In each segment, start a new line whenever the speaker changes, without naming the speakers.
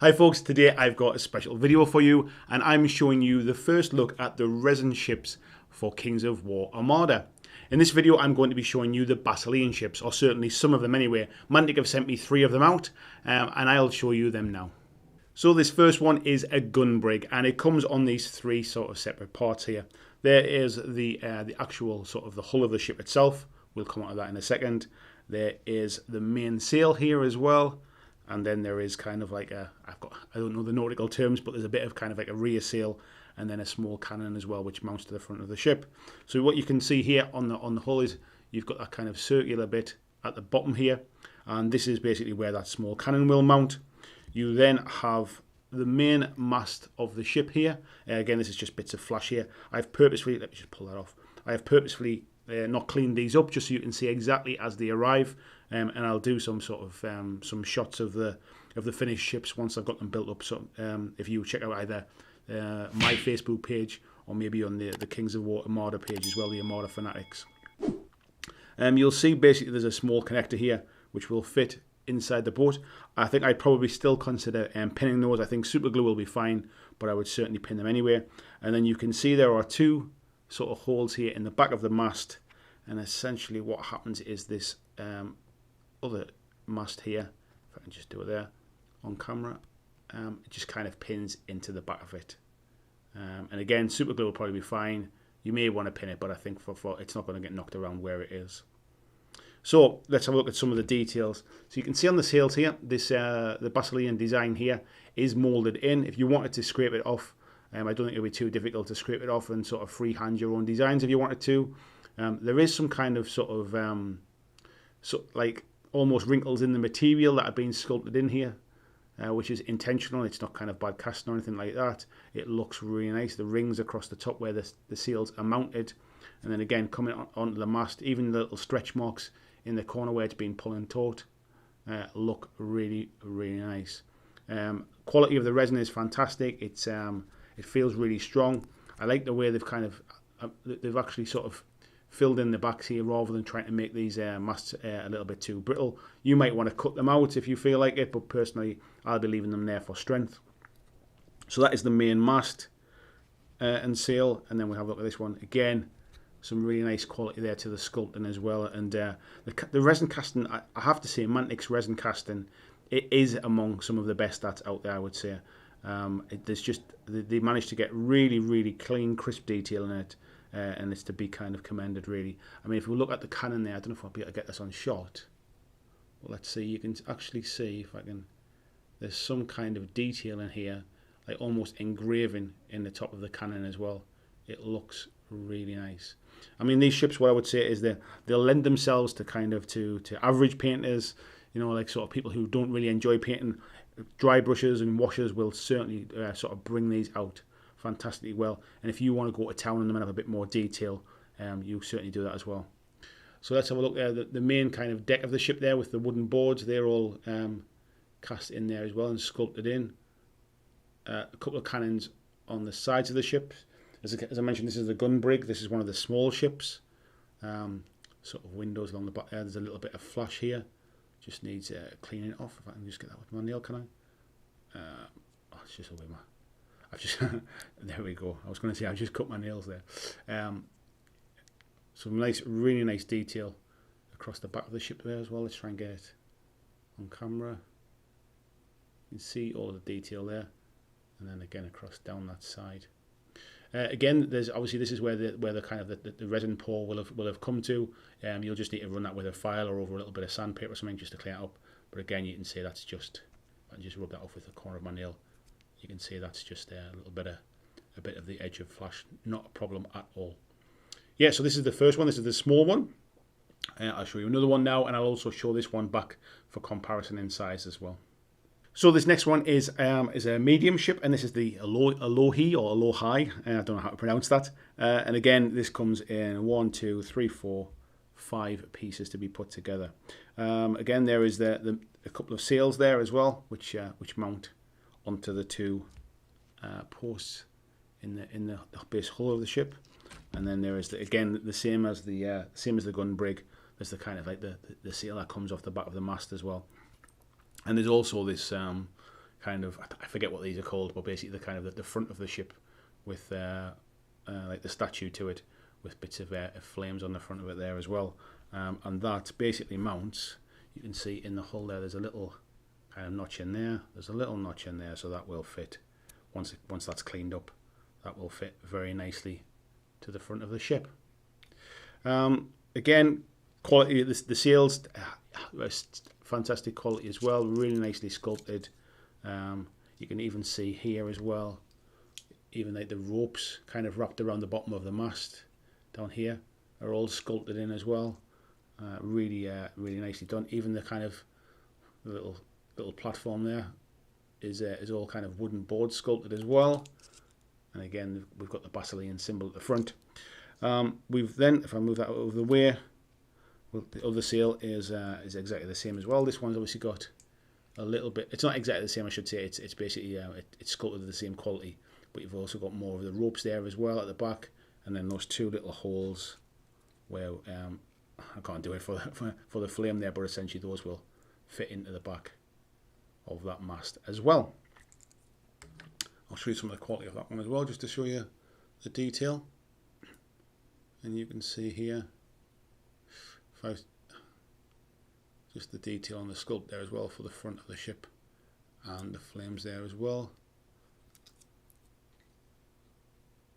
Hi folks, today I've got a special video for you and I'm showing you the first look at the resin ships for Kings of War Armada. In this video I'm going to be showing you the Basilean ships, or certainly some of them anyway. Mantic have sent me 3 of them out and I'll show you them now. So this first one is a gun brig and it comes on these 3 sort of separate parts here. There is the actual sort of the hull of the ship itself. We'll come on to that in a second. There is the main sail here as well. And then there is kind of like I don't know the nautical terms, but there's a bit of kind of like a rear sail and then a small cannon as well, which mounts to the front of the ship. So what you can see here on the hull is you've got that kind of circular bit at the bottom here. And this is basically where that small cannon will mount. You then have the main mast of the ship here. Again, this is just bits of flash here. I've purposefully, let me just pull that off. I have purposefully not cleaned these up just so you can see exactly as they arrive. And I'll do some sort of some shots of the finished ships once I've got them built up. So if you check out either my Facebook page or maybe on the Kings of War Armada page as well, the Armada Fanatics. You'll see basically there's a small connector here which will fit inside the boat. I think I'd probably still consider pinning those. I think super glue will be fine, but I would certainly pin them anyway. And then you can see there are 2 sort of holes here in the back of the mast, and essentially what happens is this other mast here, if I can just do it there on camera, it just kind of pins into the back of it. And again, super glue will probably be fine. You may want to pin it, but I think for it's not going to get knocked around where it is. So let's have a look at some of the details. So you can see on the sails here, this the Basilean design here is molded in. If you wanted to scrape it off, I don't think it would be too difficult to scrape it off and sort of freehand your own designs if you wanted to. There is some kind of sort of like almost wrinkles in the material that have been sculpted in here, which is intentional. It's not kind of bad casting or anything like that. It looks really nice. The rings across the top where the sails are mounted, and then again coming onto the mast, even the little stretch marks in the corner where it's been pulled and taut, look really, really nice. Quality of the resin is fantastic. It's it feels really strong. I like the way they've actually sort of filled in the backs here rather than trying to make these masts a little bit too brittle. You might want to cut them out if you feel like it, but personally I'll be leaving them there for strength. So that is the main mast and sail, and then we'll have a look at this one. Again, some really nice quality there to the sculpting as well, and the resin casting, I have to say, Mantic's resin casting, it is among some of the best that's out there, I would say. There's just, they managed to get really, really clean, crisp detail in it, and it's to be kind of commended, really. I mean, if we look at the cannon there, I don't know if I'll be able to get this on shot. Well, let's see, you can actually see if I can, there's some kind of detail in here, like almost engraving in the top of the cannon as well. It looks really nice. I mean, these ships, what I would say is that they'll lend themselves to kind of to average painters, you know, like sort of people who don't really enjoy painting. Dry brushes and washers will certainly sort of bring these out fantastically well. And if you want to go to town on them and have a bit more detail, you certainly do that as well. So let's have a look there. The main kind of deck of the ship there with the wooden boards, they're all cast in there as well and sculpted in. A couple of cannons on the sides of the ship. As I mentioned, this is the gun brig. This is one of the small ships. Sort of windows along the back there. There's a little bit of flash here. Just needs cleaning off. If I can just get that with my nail, can I? Oh, it's just a way I've just there we go. I was going to say I've just cut my nails there. Some nice, really nice detail across the back of the ship there as well. Let's try and get it on camera. You can see all of the detail there, and then again across down that side. Again, there's obviously, this is where the kind of the resin pour will have come to. You'll just need to run that with a file or over a little bit of sandpaper or something just to clean it up. But again, you can see that's just, I can just rub that off with the corner of my nail. You can see that's just a little bit of the edge of flash. Not a problem at all. Yeah, so this is the first one. This is the small one. I'll show you another one now, and I'll also show this one back for comparison in size as well. So this next one is a medium ship, and this is the Alohi or Alohi. I don't know how to pronounce that. And again, this comes in 1, 2, 3, 4, 5 pieces to be put together. Again, there is a couple of sails there as well, which mount onto the 2 posts in the base hull of the ship. And then there is again the same as the gun brig. There's the kind of like the sail that comes off the back of the mast as well. And there's also this kind of, I forget what these are called, but basically the kind of the front of the ship with like the statue to it, with bits of flames on the front of it there as well. And that basically mounts, you can see in the hull there, there's a little kind of notch in there. There's a little notch in there, so that will fit. Once that's cleaned up, that will fit very nicely to the front of the ship. Again, quality, the sails, fantastic quality as well, really nicely sculpted. You can even see here as well, even like the ropes kind of wrapped around the bottom of the mast down here are all sculpted in as well. Really nicely done. Even the kind of little platform there is all kind of wooden board sculpted as well. And again, we've got the Basilean symbol at the front. We've then, if I move that out of the way, well, the other sail is exactly the same as well. This one's obviously got a little bit, it's not exactly the same, I should say. It's basically it's sculpted the same quality, but you've also got more of the ropes there as well at the back, and then those two little holes where I can't do it for the flame there, but essentially those will fit into the back of that mast as well. I'll show you some of the quality of that one as well, just to show you the detail. And you can see here, just the detail on the sculpt there as well for the front of the ship, and the flames there as well.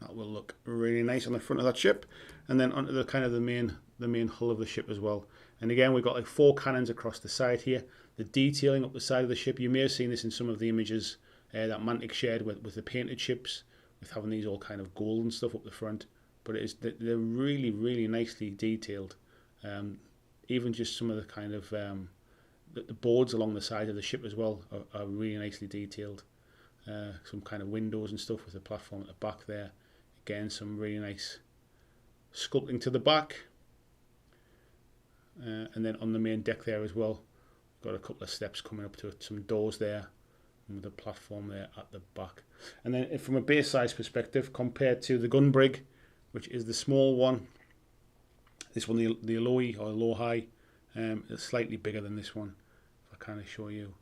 That will look really nice on the front of that ship, and then onto the kind of the main hull of the ship as well. And again, we've got like 4 cannons across the side here. The detailing up the side of the ship, you may have seen this in some of the images that Mantic shared with the painted ships, with having these all kind of gold and stuff up the front. But they're really nicely detailed. Even just some of the kind of the boards along the side of the ship as well are really nicely detailed. Some kind of windows and stuff with the platform at the back there. Again, some really nice sculpting to the back. And then on the main deck there as well, got a couple of steps coming up to it, some doors there, and with a platform there at the back. And then from a base size perspective, compared to the gun brig, which is the small one, this one, the Alohi or Alohi, is slightly bigger than this one. If I kind of show you,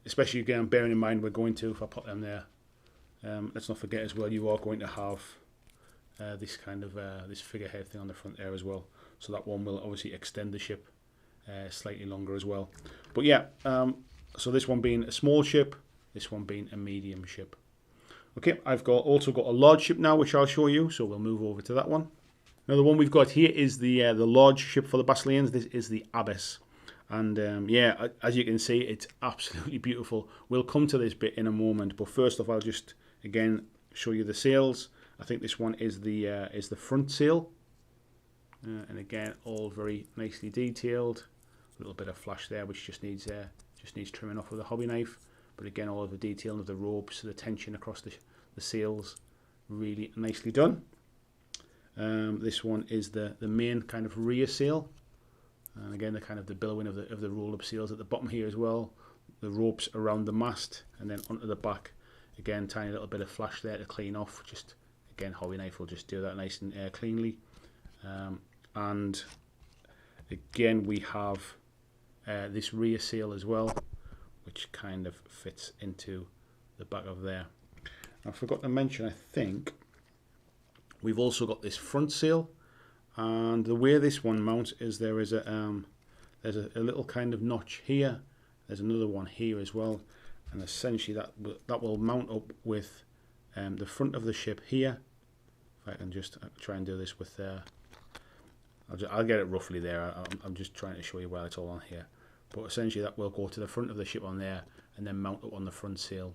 especially again bearing in mind we're going to, if I put them there, let's not forget as well, you are going to have this kind of this figurehead thing on the front there as well. So that one will obviously extend the ship slightly longer as well. But yeah, so this one being a small ship, this one being a medium ship. Okay, I've also got a large ship now, which I'll show you. So we'll move over to that one. Now the one we've got here is the large ship for the Basileans. This is the Abyss. And yeah, as you can see, it's absolutely beautiful. We'll come to this bit in a moment, but first off, I'll just again show you the sails. I think this one is the front sail, and again, all very nicely detailed. A little bit of flash there, which just needs trimming off with a hobby knife. But again, all of the detailing of the ropes, the tension across the sails, really nicely done. This one is the main kind of rear sail, and again the kind of the billowing of the roll-up sails at the bottom here as well. The ropes around the mast, and then onto the back. Again, tiny little bit of flash there to clean off. Just again, hobby knife will just do that nice and cleanly. And again, we have this rear sail as well, which kind of fits into the back of there. I forgot to mention, I think we've also got this front sail, and the way this one mounts is there's a little kind of notch here. There's another one here as well, and essentially that will mount up with the front of the ship here. If I can just try and do this with I'll get it roughly there. I'm just trying to show you where it's all on here. But essentially that will go to the front of the ship on there and then mount up on the front sail.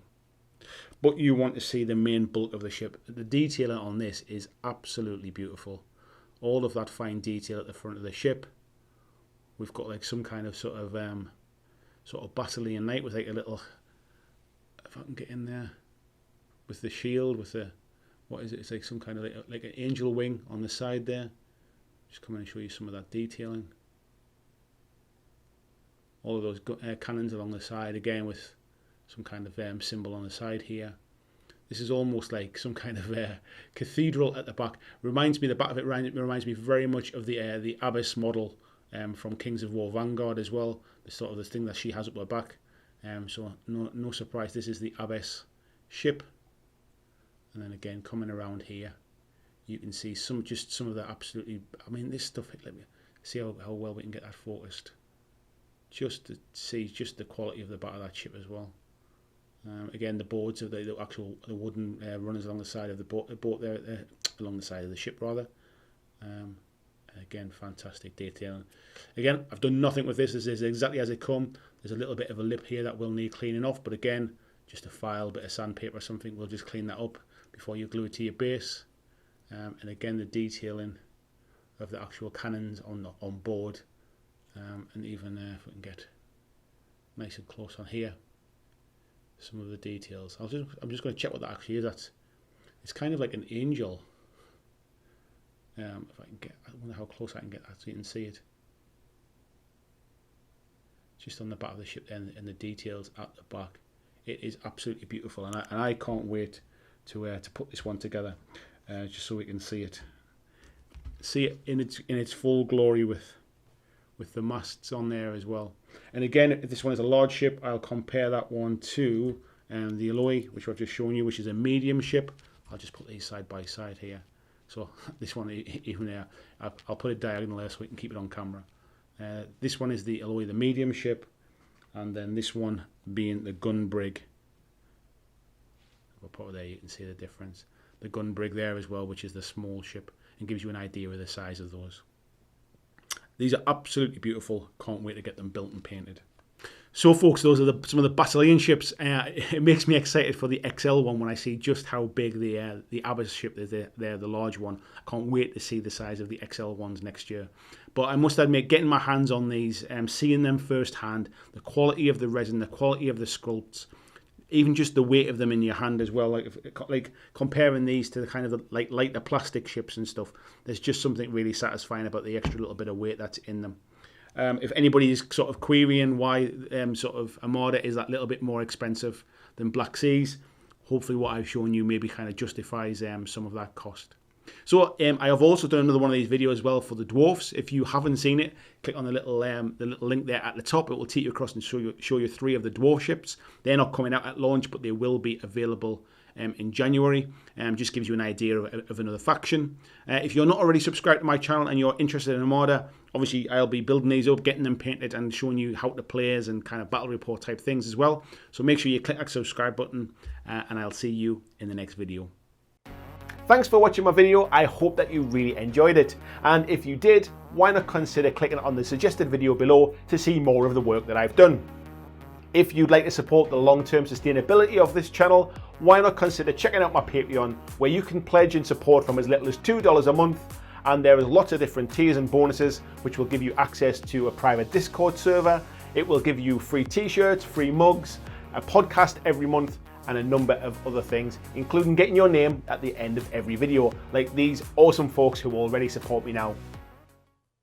But you want to see the main bulk of the ship. The detailing on this is absolutely beautiful. All of that fine detail at the front of the ship. We've got like some kind of sort of Basilean knight with like a little, if I can get in there, with the shield, with the, what is it? It's like some kind of like an angel wing on the side there. Just come in and show you some of that detailing. All of those cannons along the side, again with some kind of symbol on the side here. This is almost like some kind of cathedral at the back. Reminds me, the back of it reminds me very much of the Abyss model from Kings of War Vanguard as well. The sort of the thing that she has up her back. So no surprise, this is the Abyss ship. And then again, coming around here, you can see some of the absolutely, I mean, this stuff, let me see how well we can get that focused. Just to see just the quality of the back of that ship as well. Again, the boards of the actual wooden runners along the side of the boat there, along the side of the ship rather. Again, fantastic detailing. Again, I've done nothing with this. This is exactly as it come. There's a little bit of a lip here that will need cleaning off, but again, just a file, bit of sandpaper or something, we'll just clean that up before you glue it to your base. And again, the detailing of the actual cannons on board, and even if we can get nice and close on here, some of the details. I'm just going to check what that actually is. It's kind of like an angel. If I can get, I wonder how close I can get that so you can see it. Just on the back of the ship there, and the details at the back. It is absolutely beautiful, and I can't wait to put this one together, just so we can see it in its full glory with the masts on there as well. And again, if this one is a large ship, I'll compare that one to the Alloy, which I've just shown you, which is a medium ship. I'll just put these side by side here. So this one, even there, I'll put it diagonal there so we can keep it on camera. This one is the Alloy, the medium ship, and then this one being the gun brig. We'll put it there, you can see the difference. The gun brig there as well, which is the small ship, and gives you an idea of the size of those. These are absolutely beautiful. Can't wait to get them built and painted. So folks, those are some of the Basilean ships. It makes me excited for the XL one when I see just how big the Abyss ship is there, the large one. I can't wait to see the size of the XL ones next year. But I must admit, getting my hands on these, seeing them firsthand, the quality of the resin, the quality of the sculpts, even just the weight of them in your hand as well, like comparing these to the kind of like the plastic ships and stuff, there's just something really satisfying about the extra little bit of weight that's in them. If anybody is sort of querying why sort of Armada is that little bit more expensive than Black Seas, hopefully what I've shown you maybe kind of justifies some of that cost. So I have also done another one of these videos as well for the dwarfs. If you haven't seen it, click on the little link there at the top. It will take you across and show you 3 of the dwarf ships. They're not coming out at launch, but they will be available in January. Just gives you an idea of another faction. If you're not already subscribed to my channel and you're interested in Armada, obviously I'll be building these up, getting them painted and showing you how to play as and kind of battle report type things as well. So make sure you click that subscribe button, and I'll see you in the next video. Thanks for watching my video. I hope that you really enjoyed it. And if you did, why not consider clicking on the suggested video below to see more of the work that I've done. If you'd like to support the long-term sustainability of this channel, why not consider checking out my Patreon, where you can pledge and support from as little as $2 a month. And there is lots of different tiers and bonuses, which will give you access to a private Discord server. It will give you free t-shirts, free mugs, a podcast every month, and a number of other things, including getting your name at the end of every video, like these awesome folks who already support me now.